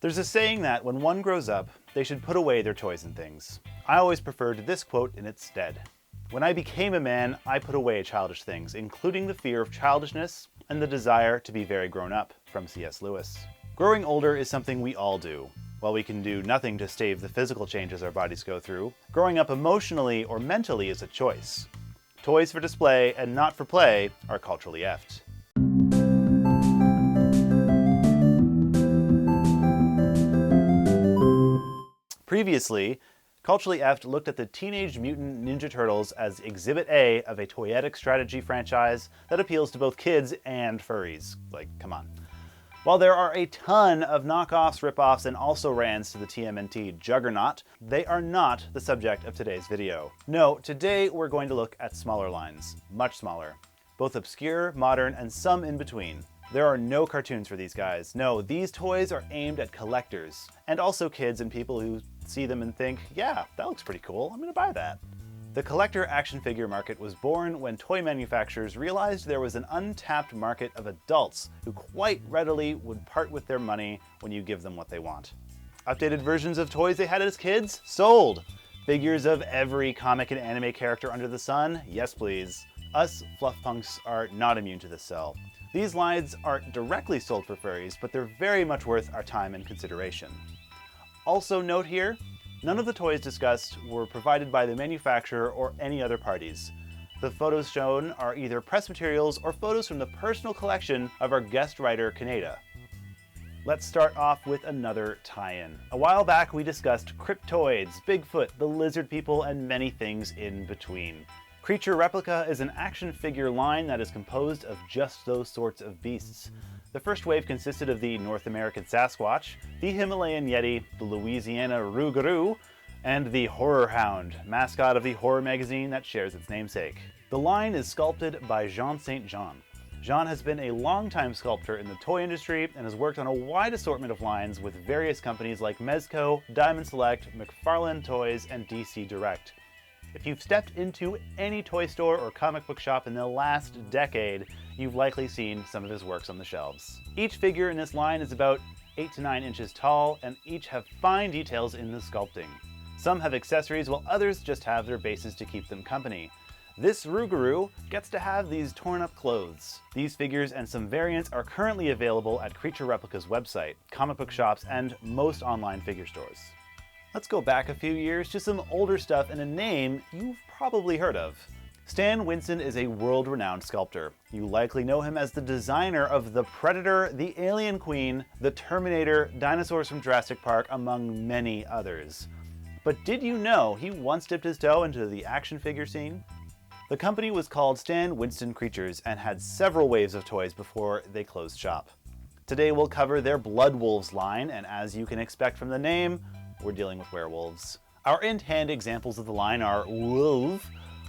There's a saying that when one grows up, they should put away their toys and things. I always preferred this quote in its stead. When I became a man, I put away childish things, including the fear of childishness and the desire to be very grown up, from C.S. Lewis. Growing older is something we all do. While we can do nothing to stave the physical changes our bodies go through, growing up emotionally or mentally is a choice. Toys for display and not for play are culturally effed. Previously, Culturally Effed looked at the Teenage Mutant Ninja Turtles as Exhibit A of a toyetic strategy franchise that appeals to both kids and furries. Like, come on. While there are a ton of knockoffs, ripoffs, and also-rans to the TMNT juggernaut, they are not the subject of today's video. No, today we're going to look at smaller lines. Much smaller. Both obscure, modern, and some in between. There are no cartoons for these guys. No, these toys are aimed at collectors, and also kids and people who see them and think, yeah, that looks pretty cool, I'm gonna buy that. The collector action figure market was born when toy manufacturers realized there was an untapped market of adults who quite readily would part with their money when you give them what they want. Updated versions of toys they had as kids? Sold! Figures of every comic and anime character under the sun? Yes please. Us fluff punks are not immune to this sell. These lines aren't directly sold for furries, but they're very much worth our time and consideration. Also note here, none of the toys discussed were provided by the manufacturer or any other parties. The photos shown are either press materials or photos from the personal collection of our guest writer, Kaneda. Let's start off with another tie-in. A while back we discussed cryptoids, Bigfoot, the lizard people, and many things in between. Creature Replica is an action figure line that is composed of just those sorts of beasts. The first wave consisted of the North American Sasquatch, the Himalayan Yeti, the Louisiana Rougarou, and the Horror Hound, mascot of the horror magazine that shares its namesake. The line is sculpted by Jean St. Jean. Jean has been a longtime sculptor in the toy industry and has worked on a wide assortment of lines with various companies like Mezco, Diamond Select, McFarlane Toys, and DC Direct. If you've stepped into any toy store or comic book shop in the last decade, you've likely seen some of his works on the shelves. Each figure in this line is about 8 to 9 inches tall, and each have fine details in the sculpting. Some have accessories, while others just have their bases to keep them company. This Rougarou gets to have these torn up clothes. These figures and some variants are currently available at Creature Replica's website, comic book shops, and most online figure stores. Let's go back a few years to some older stuff and a name you've probably heard of. Stan Winston is a world-renowned sculptor. You likely know him as the designer of the Predator, the Alien Queen, the Terminator, dinosaurs from Jurassic Park, among many others. But did you know he once dipped his toe into the action figure scene? The company was called Stan Winston Creatures and had several waves of toys before they closed shop. Today we'll cover their Blood Wolves line, and as you can expect from the name, we're dealing with werewolves. Our in-hand examples of the line are Wolf,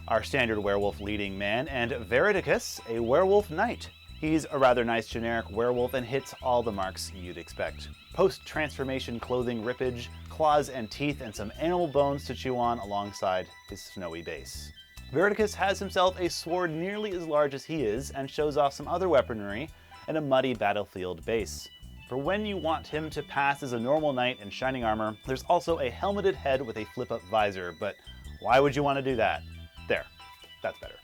our standard werewolf leading man, and Veridicus, a werewolf knight. He's a rather nice generic werewolf and hits all the marks you'd expect. Post-transformation clothing rippage, claws and teeth, and some animal bones to chew on alongside his snowy base. Veridicus has himself a sword nearly as large as he is and shows off some other weaponry and a muddy battlefield base. For when you want him to pass as a normal knight in shining armor, there's also a helmeted head with a flip-up visor, but why would you want to do that? There, that's better.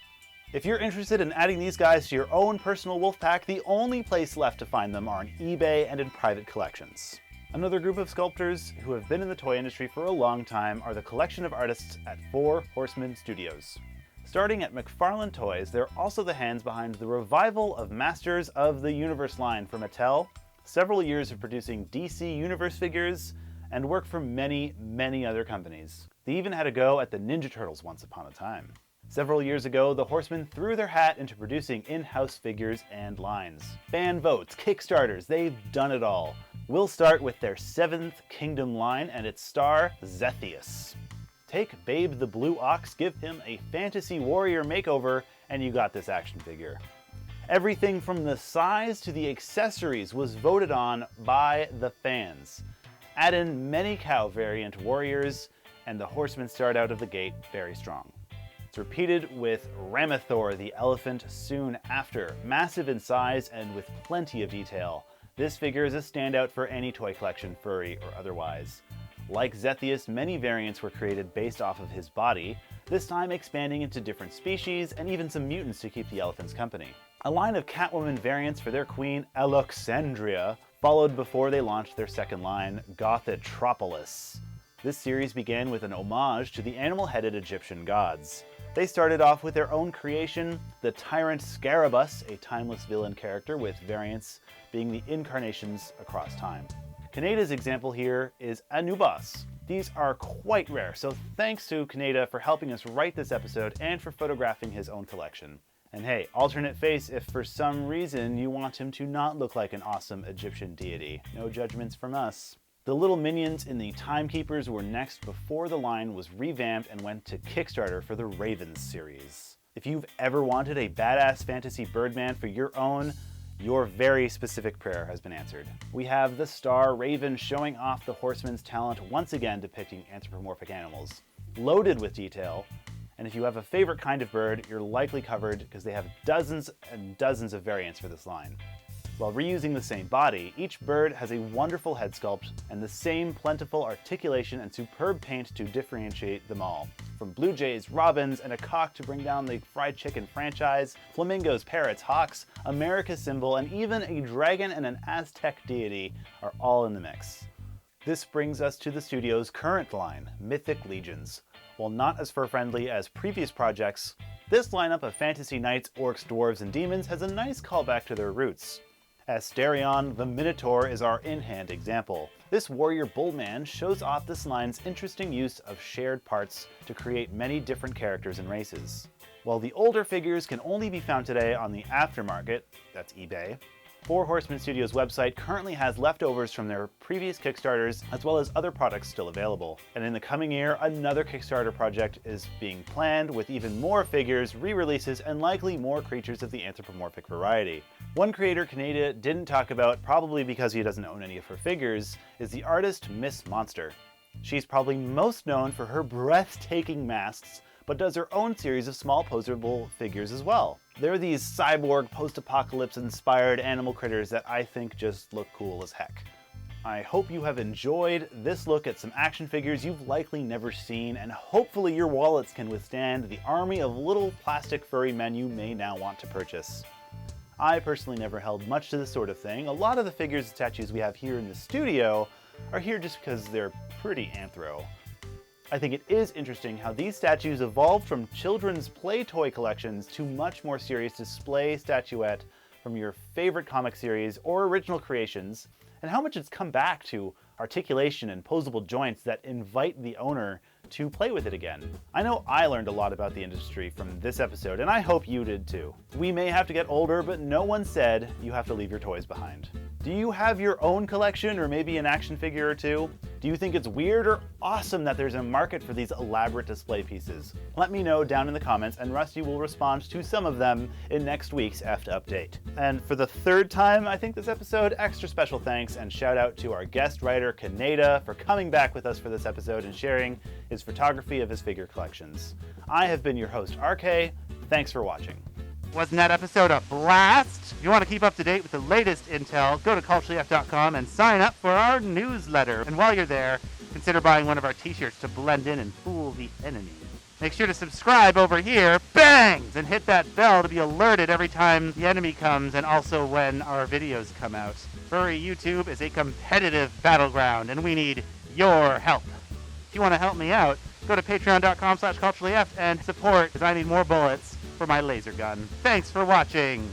If you're interested in adding these guys to your own personal wolf pack, the only place left to find them are on eBay and in private collections. Another group of sculptors who have been in the toy industry for a long time are the collection of artists at Horsemen Studios. Starting at McFarlane Toys, they're also the hands behind the revival of Masters of the Universe line for Mattel, several years of producing DC Universe figures, and work for many, many other companies. They even had a go at the Ninja Turtles once upon a time. Several years ago, the Horsemen threw their hat into producing in-house figures and lines. Fan votes, Kickstarters, they've done it all. We'll start with their 7th Kingdom line and its star, Zethius. Take Babe the Blue Ox, give him a fantasy warrior makeover, and you got this action figure. Everything from the size to the accessories was voted on by the fans. Add in many cow variant warriors, and the Horsemen start out of the gate very strong. It's repeated with Ramathor the elephant soon after, massive in size and with plenty of detail. This figure is a standout for any toy collection, furry or otherwise. Like Zethius, many variants were created based off of his body, this time expanding into different species and even some mutants to keep the elephants company. A line of Catwoman variants for their queen, Alexandria, followed before they launched their second line, Gothitropolis. This series began with an homage to the animal-headed Egyptian gods. They started off with their own creation, the Tyrant Scarabus, a timeless villain character with variants being the incarnations across time. Kaneda's example here is Anubis. These are quite rare, so thanks to Kaneda for helping us write this episode and for photographing his own collection. And hey, alternate face if for some reason you want him to not look like an awesome Egyptian deity. No judgments from us. The little minions in the Timekeepers were next before the line was revamped and went to Kickstarter for the Ravens series. If you've ever wanted a badass fantasy Birdman for your own, your very specific prayer has been answered. We have the Star Raven showing off the Horsemen's talent, once again depicting anthropomorphic animals. Loaded with detail, and if you have a favorite kind of bird, you're likely covered because they have dozens and dozens of variants for this line. While reusing the same body, each bird has a wonderful head sculpt and the same plentiful articulation and superb paint to differentiate them all. From blue jays, robins, and a cock to bring down the fried chicken franchise, flamingos, parrots, hawks, America's symbol, and even a dragon and an Aztec deity are all in the mix. This brings us to the studio's current line, Mythic Legions. While not as fur-friendly as previous projects, this lineup of fantasy knights, orcs, dwarves, and demons has a nice callback to their roots. Asterion the Minotaur is our in-hand example. This warrior bullman shows off this line's interesting use of shared parts to create many different characters and races. While the older figures can only be found today on the aftermarket, that's eBay, Four Horsemen Studios' website currently has leftovers from their previous Kickstarters as well as other products still available. And in the coming year, another Kickstarter project is being planned with even more figures, re-releases, and likely more creatures of the anthropomorphic variety. One creator Kaneda didn't talk about, probably because he doesn't own any of her figures, is the artist Miss Monster. She's probably most known for her breathtaking masks, but does her own series of small posable figures as well. They're these cyborg, post-apocalypse inspired animal critters that I think just look cool as heck. I hope you have enjoyed this look at some action figures you've likely never seen, and hopefully your wallets can withstand the army of little plastic furry men you may now want to purchase. I personally never held much to this sort of thing. A lot of the figures and statues we have here in the studio are here just because they're pretty anthro. I think it is interesting how these statues evolved from children's play toy collections to much more serious display statuette from your favorite comic series or original creations, and how much it's come back to articulation and posable joints that invite the owner to play with it again. I know I learned a lot about the industry from this episode, and I hope you did too. We may have to get older, but no one said you have to leave your toys behind. Do you have your own collection or maybe an action figure or two? Do you think it's weird or awesome that there's a market for these elaborate display pieces? Let me know down in the comments, and Rusty will respond to some of them in next week's EFT update. And for the third time, I think this episode, extra special thanks and shout out to our guest writer Kaneda for coming back with us for this episode and sharing his photography of his figure collections. I have been your host, RK. Thanks for watching. Wasn't that episode a blast? If you want to keep up to date with the latest intel, go to culturalef.com and sign up for our newsletter. And while you're there, consider buying one of our t-shirts to blend in and fool the enemy. Make sure to subscribe over here, bangs, and hit that bell to be alerted every time the enemy comes and also when our videos come out. Furry YouTube is a competitive battleground and we need your help. If you want to help me out, go to patreon.com/culturalef and support because I need more bullets for my laser gun. Thanks for watching.